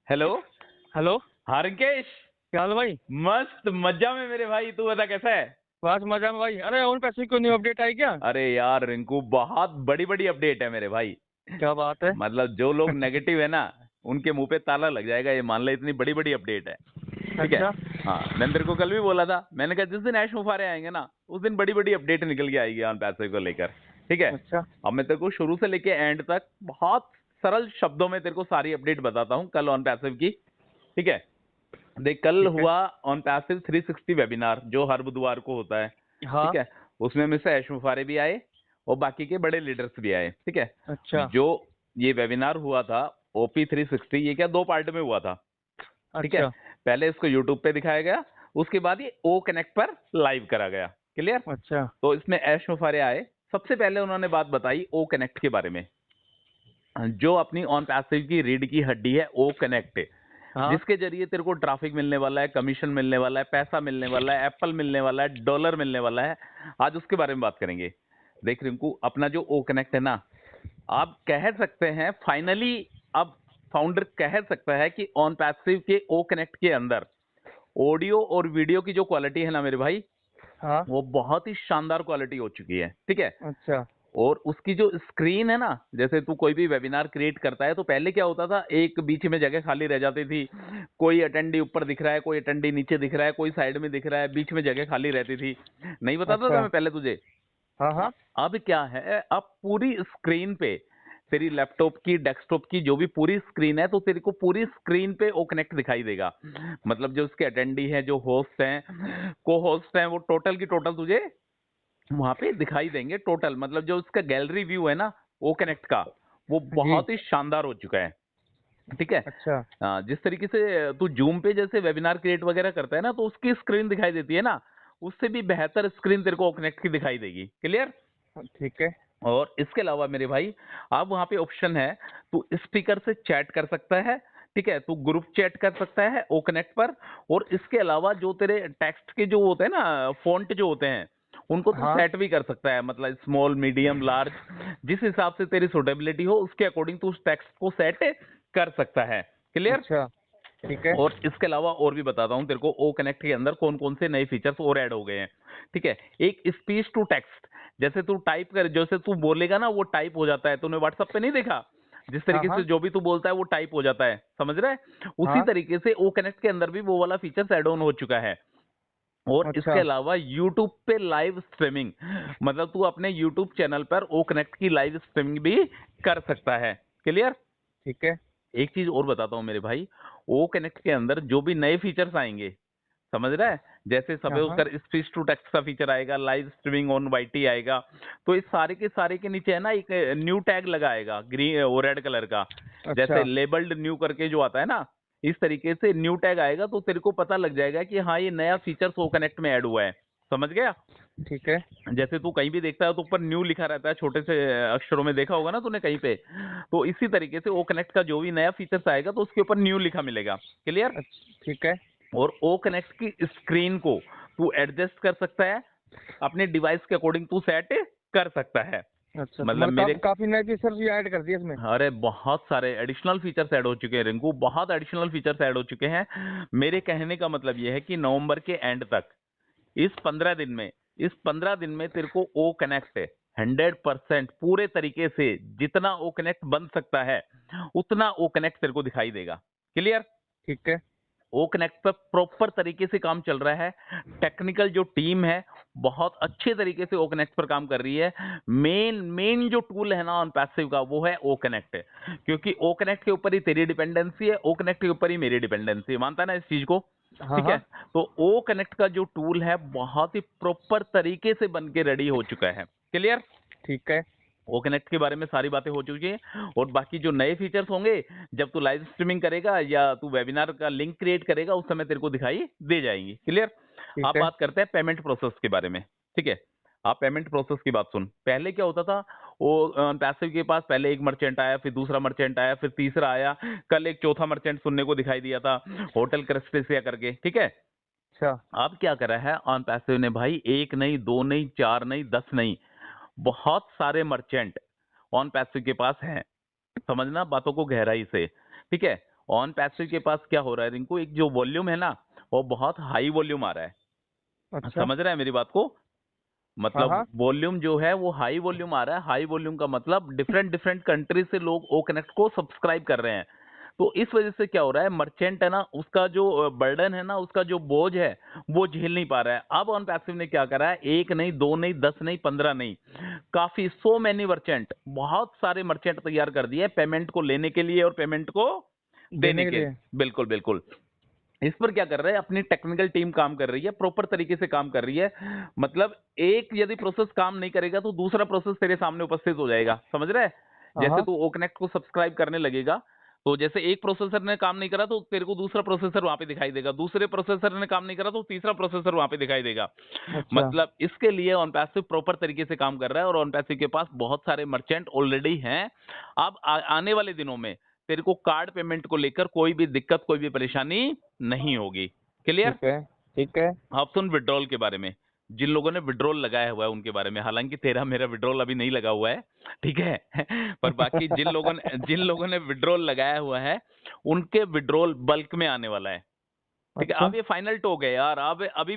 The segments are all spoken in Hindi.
हेलो। हेलो। हाँ रिंकेश। क्या हाल है भाई? मस्त मजा में मेरे भाई, तू बता कैसा है? बस मजा में भाई। अरे उन पैसे की कोई न्यू अपडेट आई क्या? अरे यार रिंकू, बहुत बड़ी बड़ी अपडेट है मेरे भाई। क्या बात है? मतलब जो लोग नेगेटिव है ना, उनके मुंह पे ताला लग जाएगा, ये मान ले, इतनी बड़ी बड़ी अपडेट है। ठीक है। अच्छा। हाँ, मैंने तेरे को कल भी बोला था, मैंने कहा जिस दिन ऐश मुफारे आएंगे ना, उस दिन बड़ी बड़ी अपडेट निकल के आएगी ऑन पैसे को लेकर। ठीक है। अच्छा। अब मैं तेरे को शुरू से लेके एंड तक बहुत सरल शब्दों में तेरे को सारी अपडेट बताता हूँ कल ऑन पैसिव की। ठीक है। देख, कल ठीक है। हुआ ऑन पैसिव 360 वेबिनार, जो हर बुधवार को होता है। ठीक हाँ। है। उसमें में से ऐश मुफारे भी आए और बाकी के बड़े लीडर्स भी आए। ठीक है। अच्छा। जो ये वेबिनार हुआ था, ओपी 360, ये क्या दो पार्ट में हुआ था। ठीक है। अच्छा। पहले इसको यूट्यूब पे दिखाया गया, उसके बाद ये ओ कनेक्ट पर लाइव करा गया। क्लियर। अच्छा। तो इसमें ऐश मुफारे आए। सबसे पहले उन्होंने बात बताई ओ कनेक्ट के बारे में, जो अपनी ऑन पैसिव की रीढ़ की हड्डी है, ओ कनेक्ट, हाँ। जिसके जरिए तेरे को ट्रैफिक मिलने वाला है, कमीशन मिलने वाला है, पैसा मिलने वाला है, एप्पल मिलने वाला है, डॉलर मिलने वाला है। आज उसके बारे में बात करेंगे। देख रिंकू, अपना जो ओ कनेक्ट है ना, आप कह सकते हैं फाइनली, अब फाउंडर कह सकता है कि ऑन पैसिव के ओ कनेक्ट के अंदर ऑडियो और वीडियो की जो क्वालिटी है ना मेरे भाई, हाँ। वो बहुत ही शानदार क्वालिटी हो चुकी है। ठीक है। अच्छा। और उसकी जो स्क्रीन है ना, जैसे तू कोई भी वेबिनार क्रिएट करता है तो पहले क्या होता था, एक बीच में जगह खाली रह जाती थी। कोई अटेंडी ऊपर दिख रहा है, कोई अटेंडी नीचे दिख रहा है, कोई साइड में दिख रहा है, बीच में जगह खाली रहती थी। नहीं बताता था अच्छा। मैं पहले तुझे? हाँ हाँ। अब क्या है, अब पूरी स्क्रीन पे, तेरी लैपटॉप की, डेस्कटॉप की जो भी पूरी स्क्रीन है, तो तेरे को पूरी स्क्रीन पे ओ कनेक्ट दिखाई देगा। मतलब जो उसके अटेंडी है, जो होस्ट हैं, को होस्ट हैं, वो टोटल की टोटल तुझे वहां पे दिखाई देंगे टोटल। मतलब जो उसका गैलरी व्यू है ना, ओ कनेक्ट का, वो जी। बहुत ही शानदार हो चुका है। ठीक है। अच्छा। जिस तरीके से तू जूम पे जैसे वेबिनार क्रिएट वगैरह करता है ना, तो उसकी स्क्रीन दिखाई देती है ना, उससे भी बेहतर स्क्रीन तेरे को ओ कनेक्ट की दिखाई देगी। क्लियर। ठीक है। और इसके अलावा मेरे भाई, अब वहां पे ऑप्शन है, तू स्पीकर से चैट कर सकता है। ठीक है। तू ग्रुप चैट कर सकता है ओ कनेक्ट पर। और इसके अलावा जो तेरे टेक्स्ट के जो होते हैं ना, फॉन्ट जो होते हैं, उनको तू हाँ। सेट भी कर सकता है। मतलब स्मॉल, मीडियम, लार्ज, जिस हिसाब से तेरी सुटेबिलिटी हो उसके अकॉर्डिंग तू उस टेक्स्ट को सेट कर सकता है। क्लियर। अच्छा। ठीक है। और इसके अलावा और भी बताता हूँ तेरे को, ओ कनेक्ट के अंदर कौन कौन से नए फीचर्स और ऐड हो गए हैं। ठीक है। एक स्पीच टू टेक्स्ट, जैसे तू टाइप कर, जैसे तू बोलेगा ना वो टाइप हो जाता है। तूने व्हाट्सएप पे नहीं देखा, जिस हाँ तरीके हाँ। से जो भी तू बोलता है वो टाइप हो जाता है, समझ रहा है? उसी हाँ। तरीके से ओ कनेक्ट के अंदर भी वो वाला फीचर्स ऐड ऑन हो चुका है। और इसके अच्छा। अलावा यूट्यूब पे लाइव स्ट्रीमिंग, मतलब तू अपने यूट्यूब चैनल पर ओ कनेक्ट की लाइव स्ट्रीमिंग भी कर सकता है। क्लियर। ठीक है। एक चीज और बताता हूँ मेरे भाई, ओ कनेक्ट के अंदर जो भी नए फीचर्स आएंगे, समझ रहा है? जैसे हाँ सपोज हाँ। कर, स्पीच टू टेक्स्ट का फीचर आएगा, लाइव स्ट्रीमिंग ऑन वाईटी आएगा। तो इस सारे के नीचे है ना, एक न्यू टैग लगा आएगा, ग्रीन और रेड कलर का, जैसे अच्छा। लेबल्ड न्यू करके जो आता है ना, इस तरीके से न्यू टैग आएगा, तो तेरे को पता लग जाएगा कि हाँ, ये नया फीचर ओ कनेक्ट में ऐड हुआ है। समझ गया? ठीक है। जैसे तू कहीं भी देखता है तो ऊपर न्यू लिखा रहता है छोटे से अक्षरों में, देखा होगा ना तूने कहीं पे। तो इसी तरीके से ओ कनेक्ट का जो भी नया फीचर्स आएगा, तो उसके ऊपर न्यू लिखा मिलेगा। क्लियर। ठीक है। और ओ कनेक्ट की स्क्रीन को तू एडजस्ट कर सकता है, अपने डिवाइस के अकॉर्डिंग तू सेट कर सकता है। अच्छा, तो मतलब मतलब मेरे, काफी नए फीचर भी ऐड कर दिए इसमें। अरे बहुत सारे एडिशनल फीचर्स ऐड हो चुके हैं रिंकू, बहुत एडिशनल फीचर्स ऐड हो चुके हैं। मेरे कहने का मतलब यह है कि नवंबर के एंड तक, इस 15 दिन में तेरे को ओ कनेक्ट 100% पूरे तरीके से, जितना ओ कनेक्ट बन सकता है उतना ओ कनेक्ट तेरे को दिखाई देगा। क्लियर। ठीक है। ओ कनेक्ट पर प्रॉपर तरीके से काम चल रहा है। टेक्निकल जो टीम है, बहुत अच्छे तरीके से ओ कनेक्ट पर काम कर रही है। मेन मेन जो टूल है ना ऑन पैसिव का, वो है ओ कनेक्ट। क्योंकि ओ कनेक्ट के ऊपर ही तेरी डिपेंडेंसी है, ओ कनेक्ट के ऊपर ही मेरी डिपेंडेंसी है, मानता है ना इस चीज को? हाँ ठीक है। हाँ। तो ओ कनेक्ट का जो टूल है, बहुत ही प्रॉपर तरीके से बन के रेडी हो चुका है। क्लियर। ठीक है। ओ कनेक्ट के बारे में सारी बातें हो चुकी हैं, और बाकी जो नए फीचर्स होंगे, जब तू लाइव स्ट्रीमिंग करेगा या तू वेबिनार का लिंक क्रिएट करेगा, उस समय तेरे को दिखाई दे जाएंगी। क्लियर। ठीक आप है। बात करते हैं पेमेंट प्रोसेस के बारे में। ठीक है। आप पेमेंट प्रोसेस की बात सुन। पहले क्या होता था, वो पैसिव के पास पहले एक मर्चेंट आया, फिर दूसरा मर्चेंट आया, फिर तीसरा आया, कल एक चौथा मर्चेंट सुनने को दिखाई दिया था, होटल क्रिस्पेसिया करके। ठीक है। अच्छा। अब क्या करा है ऑन पैसिव ने भाई, एक नहीं, दो नहीं, चार नहीं, 10 नहीं, बहुत सारे मर्चेंट ऑन पैसिव के पास हैं। समझना बातों को गहराई से। ठीक है। ऑन पैसिव के पास क्या हो रहा है रिंकू, एक जो वॉल्यूम है ना वो बहुत हाई वॉल्यूम आ रहा है। अच्छा। समझ रहे हैं मेरी बात को? हाँ मतलब हाँ। वॉल्यूम जो है वो हाई वॉल्यूम आ रहा है। हाई वॉल्यूम का मतलब डिफरेंट डिफरेंट कंट्री से लोग ओ कनेक्ट को सब्सक्राइब कर रहे हैं। तो इस वजह से क्या हो रहा है, मर्चेंट है ना, उसका जो बर्डन है ना, उसका जो बोझ है वो झेल नहीं पा रहा है। अब ऑन पैसिव ने क्या करा है, एक नहीं, दो नहीं, 10 नहीं, 15 नहीं, काफी सो मैनी मर्चेंट, बहुत सारे मर्चेंट तैयार कर दिए पेमेंट को लेने के लिए और पेमेंट को देने देने के के लिए। लिए। बिल्कुल बिल्कुल। इस पर क्या कर रहे हैं, अपनी टेक्निकल टीम काम कर रही है, प्रॉपर तरीके से काम कर रही है। मतलब एक यदि प्रोसेस काम नहीं करेगा तो दूसरा प्रोसेस तेरे सामने उपस्थित हो जाएगा। समझ रहे हैं? हाँ जैसे हाँ। तू ओ कनेक्ट को सब्सक्राइब करने लगेगा तो जैसे एक प्रोसेसर ने काम नहीं करा तो तेरे को दूसरा प्रोसेसर वहां पे दिखाई देगा, दूसरे प्रोसेसर ने काम नहीं करा तो तीसरा प्रोसेसर वहां पे दिखाई देगा। अच्छा। मतलब इसके लिए ऑन पैसिव प्रॉपर तरीके से काम कर रहा है और ऑन पैसिव के पास बहुत सारे मर्चेंट ऑलरेडी हैं। अब आने वाले दिनों में तेरे को कार्ड पेमेंट को लेकर कोई भी दिक्कत, कोई भी परेशानी नहीं होगी। क्लियर? ठीक है। ठीक है। आप सुन विड्रॉल के बारे में, जिन लोगों ने विड्रॉल लगाया हुआ है उनके बारे में, हालांकि तेरा मेरा विड्रॉल अभी नहीं लगा हुआ है, ठीक है पर बाकी जिन लोगों ने विड्रॉल लगाया हुआ है उनके विड्रॉल बल्क में आने वाला है। ठीक है, अच्छा। अब ये फाइनल टॉक है यार। अब अभी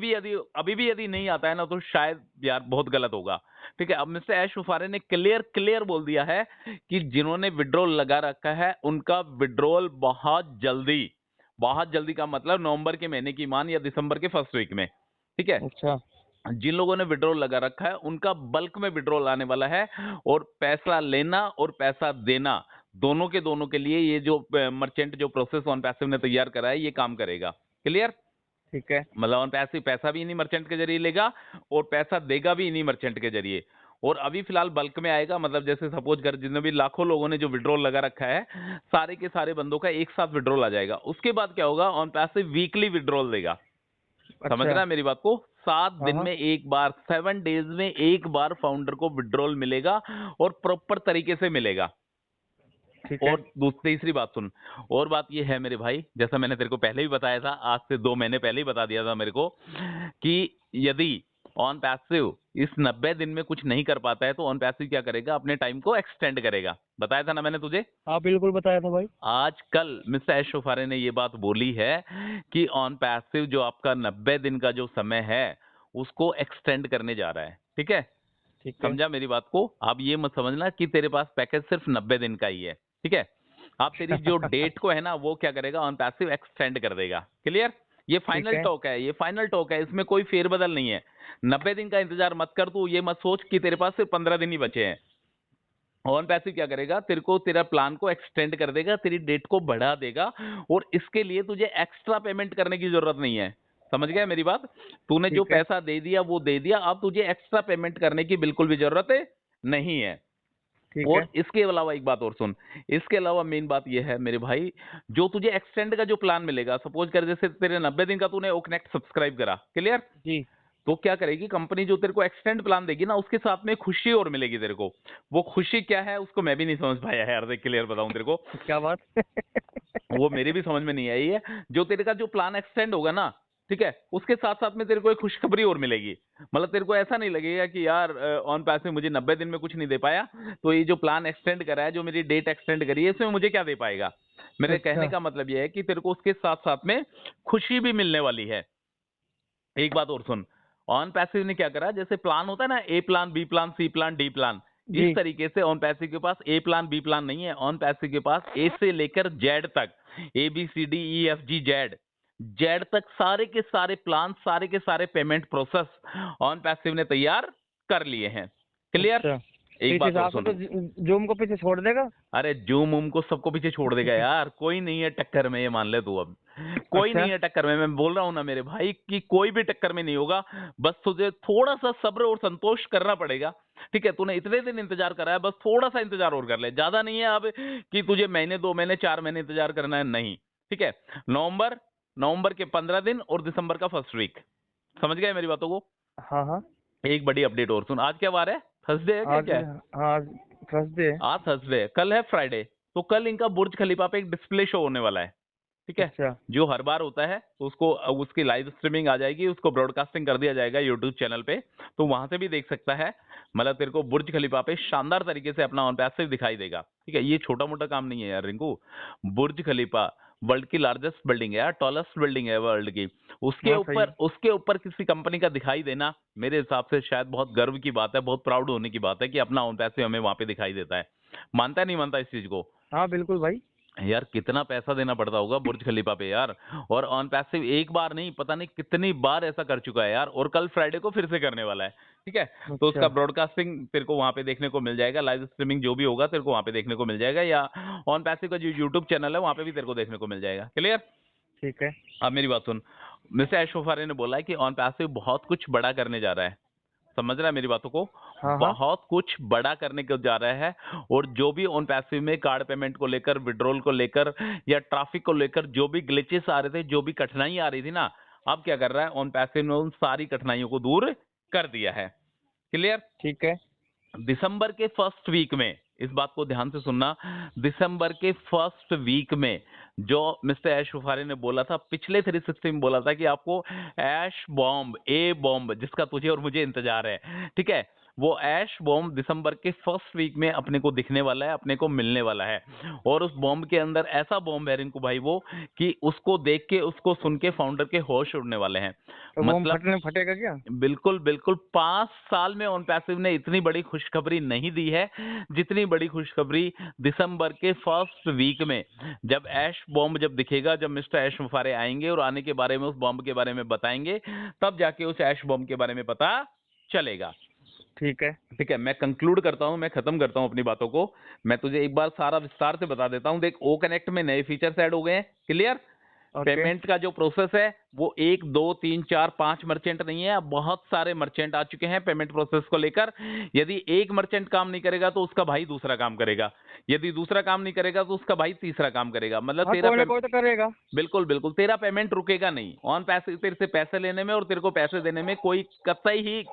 भी यदि नहीं आता है ना तो शायद यार बहुत गलत होगा। ठीक है, अब मिस्टर ऐश उफारे ने क्लियर क्लियर बोल दिया है कि जिन्होंने विड्रॉल लगा रखा है उनका विड्रॉल बहुत जल्दी का मतलब नवंबर के महीने की मान या दिसंबर के फर्स्ट वीक में। ठीक है, अच्छा। जिन लोगों ने विड्रॉल लगा रखा है उनका बल्क में विड्रॉल आने वाला है और पैसा लेना और पैसा देना दोनों के लिए ये जो मर्चेंट जो प्रोसेस ऑन पैसिव ने तैयार करा है ये काम करेगा। क्लियर? ठीक है। मतलब ऑन पैसिव पैसा भी इन्हीं मर्चेंट के जरिए लेगा और पैसा देगा भी इन्हीं मर्चेंट के जरिए। और अभी फिलहाल बल्क में आएगा, मतलब जैसे सपोज कर जितने भी लाखों लोगों ने जो विड्रॉल लगा रखा है सारे के सारे बंदों का एक साथ विड्रॉल आ जाएगा। उसके बाद क्या होगा, ऑन पैसिव वीकली विड्रॉल देगा। समझ अच्छा। रहा है मेरी बात को? 7 दिन हाँ हाँ। में एक बार, 7 डेज में एक बार फाउंडर को विड्रॉल मिलेगा और प्रॉपर तरीके से मिलेगा। ठीक है। और तीसरी बात सुन, और बात ये है मेरे भाई, जैसा मैंने तेरे को पहले भी बताया था, आज से 2 महीने पहले ही बता दिया था मेरे को, कि यदि ऑन पैसिव इस 90 दिन में कुछ नहीं कर पाता है तो ऑन पैसिव क्या करेगा, अपने टाइम को एक्सटेंड करेगा। बताया था ना मैंने तुझे? हाँ बिल्कुल बताया था भाई। आज कल मिस्टर एश शोफारे ने ये बात बोली है कि ऑन पैसिव जो आपका 90 दिन का जो समय है उसको एक्सटेंड करने जा रहा है। ठीक है, ठीक है। समझा मेरी बात को? आप ये मत समझना कि तेरे पास पैकेज सिर्फ 90 दिन का ही है। ठीक है, आप तेरी जो डेट को है ना वो क्या करेगा, ऑन पैसिव एक्सटेंड कर देगा। क्लियर? ये ठीक फाइनल है। टॉक है, ये फाइनल टॉक है, इसमें कोई फेरबदल नहीं है। 90 दिन का इंतजार मत कर, तू ये मत सोच कि तेरे पास सिर्फ 15 दिन ही बचे हैं। ऑन पैसिव क्या करेगा, तेरे को तेरा प्लान को एक्सटेंड कर देगा, तेरी डेट को बढ़ा देगा और इसके लिए तुझे एक्स्ट्रा पेमेंट करने की जरूरत नहीं है। समझ गया मेरी बात? तूने जो ठीक है। पैसा दे दिया वो दे दिया, अब तुझे एक्स्ट्रा पेमेंट करने की बिल्कुल भी जरूरत नहीं है। ठीक है। और इसके अलावा एक बात और सुन, इसके अलावा मेन बात यह है मेरे भाई, जो तुझे एक्सटेंड का जो प्लान मिलेगा, सपोज कर जैसे तेरे 90 दिन का तूने ओ कनेक्ट सब्सक्राइब करा, क्लियर? जी। तो क्या करेगी कंपनी, जो तेरे को एक्सटेंड प्लान देगी ना उसके साथ में खुशी और मिलेगी तेरे को। वो खुशी क्या है उसको मैं भी नहीं समझ पाया है यार, देख क्लियर बताऊं तेरे को, क्या बात। वो मेरी भी समझ में नहीं आई है। जो तेरे का जो प्लान एक्सटेंड होगा ना, ठीक है, उसके साथ साथ में तेरे को एक खुशखबरी और मिलेगी। मतलब तेरे को ऐसा नहीं लगेगा कि यार ऑन पैसिव मुझे 90 दिन में कुछ नहीं दे पाया, तो ये जो प्लान एक्सटेंड करा है, जो मेरी डेट एक्सटेंड करी है, इसमें मुझे क्या दे पाएगा। मेरे कहने अच्छा। का मतलब ये है कि तेरे को उसके साथ साथ में खुशी भी मिलने वाली है। एक बात और सुन, ऑन पैसिव ने क्या करा, जैसे प्लान होता है ना, ए प्लान, बी प्लान, सी प्लान, डी प्लान, इस जी। तरीके से ऑन पैसिव के पास ए प्लान बी प्लान नहीं है। ऑन पैसिव के पास ए से लेकर जेड तक, ABCDEFG जेड तक सारे के सारे प्लान, सारे के सारे पेमेंट प्रोसेस ऑन पैसिव ने तैयार कर लिए हैं। क्लियर? अच्छा। तो एक इस बात और हिसाब से सुन, तो जूम को पीछे छोड़ देगा। अरे जूम उम को सबको पीछे छोड़ देगा यार, कोई नहीं है टक्कर में, ये मान ले तू। अब कोई अच्छा। नहीं है टक्कर में, मैं बोल रहा हूं ना मेरे भाई कि कोई भी टक्कर में नहीं होगा। बस तुझे थोड़ा सा सब्र और संतोष करना पड़ेगा। ठीक है, तूने इतने दिन इंतजार करा है, बस थोड़ा सा इंतजार और कर ले, ज्यादा नहीं है अब कि तुझे महीने, 2 महीने, 4 महीने इंतजार करना है, नहीं। ठीक है, नवंबर नवंबर के 15 दिन और दिसंबर का फर्स्ट वीक। समझ गए मेरी बातों को? हाँ हाँ। एक बड़ी अपडेट और सुन, आज क्या वार है, थर्सडे है क्या, आज। क्या है? हाँ। थर्सडे है। आज थर्सडे, कल है फ्राइडे। तो कल इनका बुर्ज खलीफा पे एक डिस्प्ले शो होने वाला है। ठीक है, अच्छा। जो हर बार होता है, तो उसको उसकी लाइव स्ट्रीमिंग आ जाएगी, उसको ब्रॉडकास्टिंग कर दिया जाएगा यूट्यूब चैनल पे, तो वहां से भी देख सकता है। मतलब तेरे को बुर्ज खलीफा पे शानदार तरीके से अपना ऑन पैसिव दिखाई देगा। ठीक है, ये छोटा मोटा काम नहीं है यार रिंकू। बुर्ज खलीफा वर्ल्ड की लार्जेस्ट बिल्डिंग है यार, टॉलेस्ट बिल्डिंग है वर्ल्ड की। उसके हाँ, सही। उसके ऊपर किसी कंपनी का दिखाई देना मेरे हिसाब से शायद बहुत गर्व की बात है, बहुत प्राउड होने की बात है कि अपना ओन पैसे हमें वहां पे दिखाई देता है। मानता है नहीं मानता इस चीज को? हाँ बिल्कुल भाई। यार कितना पैसा देना पड़ता होगा बुर्ज खलीफा पे यार। और ऑन पैसिव एक बार नहीं, पता नहीं कितनी बार ऐसा कर चुका है यार, और कल फ्राइडे को फिर से करने वाला है। ठीक है, तो उसका अच्छा। ब्रॉडकास्टिंग तेरे को वहां पे देखने को मिल जाएगा, लाइव स्ट्रीमिंग जो भी होगा तेरे को वहां पे देखने को मिल जाएगा, या ऑन पैसिव का जो यूट्यूब चैनल है वहां पे भी तेरे को देखने को मिल जाएगा। क्लियर? ठीक है। अब मेरी बात सुन। मिस्टर एशोफारे ने बोला है कि ऑन पैसिव बहुत कुछ बड़ा करने जा रहा है। समझ रहा है मेरी बातों को? हाँ हाँ। बहुत कुछ बड़ा करने को जा रहा है। और जो भी ऑन पैसिव में कार्ड पेमेंट को लेकर, विड्रॉल को लेकर, या ट्रैफिक को लेकर जो भी ग्लिचेस आ रहे थे, जो भी कठिनाई आ रही थी ना, अब क्या कर रहा है ऑन पैसिव ने उन सारी कठिनाइयों को दूर कर दिया है। क्लियर? ठीक है। दिसंबर के फर्स्ट वीक में, इस बात को ध्यान से सुनना, दिसंबर के फर्स्ट वीक में जो मिस्टर ऐश वफारी ने बोला था, पिछले 360 में बोला था कि आपको ऐश बॉम्ब, ए बॉम्ब जिसका तुझे और मुझे इंतजार है, ठीक है, वो ऐश बॉम्ब दिसंबर के फर्स्ट वीक में अपने को दिखने वाला है, अपने को मिलने वाला है। और उस बॉम्ब के अंदर ऐसा बॉम्ब है रिंकू भाई वो, कि उसको देख के, उसको सुन के फाउंडर के होश उड़ने वाले हैं। तो वो मतलब फटेगा क्या? बिल्कुल बिल्कुल, 5 साल में ऑन पैसिव ने इतनी बड़ी खुशखबरी नहीं दी है जितनी बड़ी खुशखबरी दिसंबर के फर्स्ट वीक में, जब ऐश बॉम्ब जब दिखेगा, जब मिस्टर ऐश मुफारे आएंगे और आने के बारे में, उस बॉम्ब के बारे में बताएंगे, तब जाके उस ऐश बॉम्ब के बारे में पता चलेगा। ठीक है। ठीक है, मैं कंक्लूड करता हूं, मैं खत्म करता हूं अपनी बातों को। मैं तुझे एक बार सारा विस्तार से बता देता हूं। देख, ओ कनेक्ट में नए फीचर्स ऐड हो गए हैं। क्लियर? ओके। पेमेंट का जो प्रोसेस है वो 1 2 3 4 5 मर्चेंट नहीं है, अब बहुत सारे मर्चेंट आ चुके हैं पेमेंट प्रोसेस को लेकर। यदि एक मर्चेंट काम नहीं करेगा तो उसका भाई दूसरा काम करेगा, यदि दूसरा काम नहीं करेगा तो उसका भाई तीसरा काम करेगा। मतलब हाँ, तेरा कोई ना कोई तो करेगा। बिल्कुल बिल्कुल, तेरा पेमेंट रुकेगा नहीं। ऑन पैसे, तेरे से पैसे लेने में और तेरे को पैसे देने में कोई कतई ही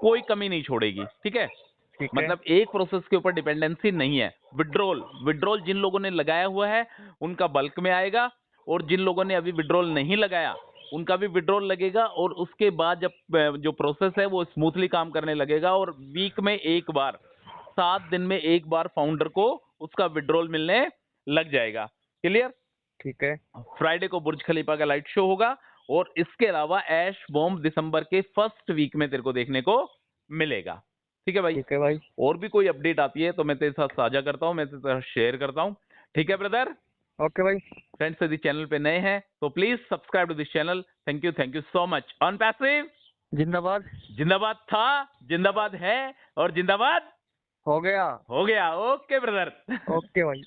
कोई कमी नहीं छोड़ेगी। ठीक है, ठीक है। मतलब एक प्रोसेस के ऊपर डिपेंडेंसी नहीं है। विड्रॉल, विड्रॉल जिन लोगों ने लगाया हुआ है उनका बल्क में आएगा, और जिन लोगों ने अभी विड्रॉल नहीं लगाया उनका भी विड्रॉल लगेगा। और उसके बाद जब जो प्रोसेस है वो स्मूथली काम करने लगेगा, और वीक में एक बार, 7 दिन में एक बार फाउंडर को उसका विड्रॉल मिलने लग जाएगा। क्लियर? ठीक है। फ्राइडे को बुर्ज खलीफा का लाइट शो होगा, और इसके अलावा ऐश बॉम्ब दिसंबर के फर्स्ट वीक में तेरे को देखने को मिलेगा। ठीक है भाई? ठीक है भाई। और भी कोई अपडेट आती है तो मैं तेरे साथ साझा करता हूँ, मैं तेरे साथ शेयर करता हूँ। ठीक है ब्रदर? ओके भाई। फ्रेंड्स, यदि चैनल पे नए हैं तो please subscribe to this channel. Thank you so much. ऑन पैसिव जिंदाबाद। जिंदाबाद था, जिंदाबाद है, और जिंदाबाद हो गया। हो गया। Okay brother. ओके भाई।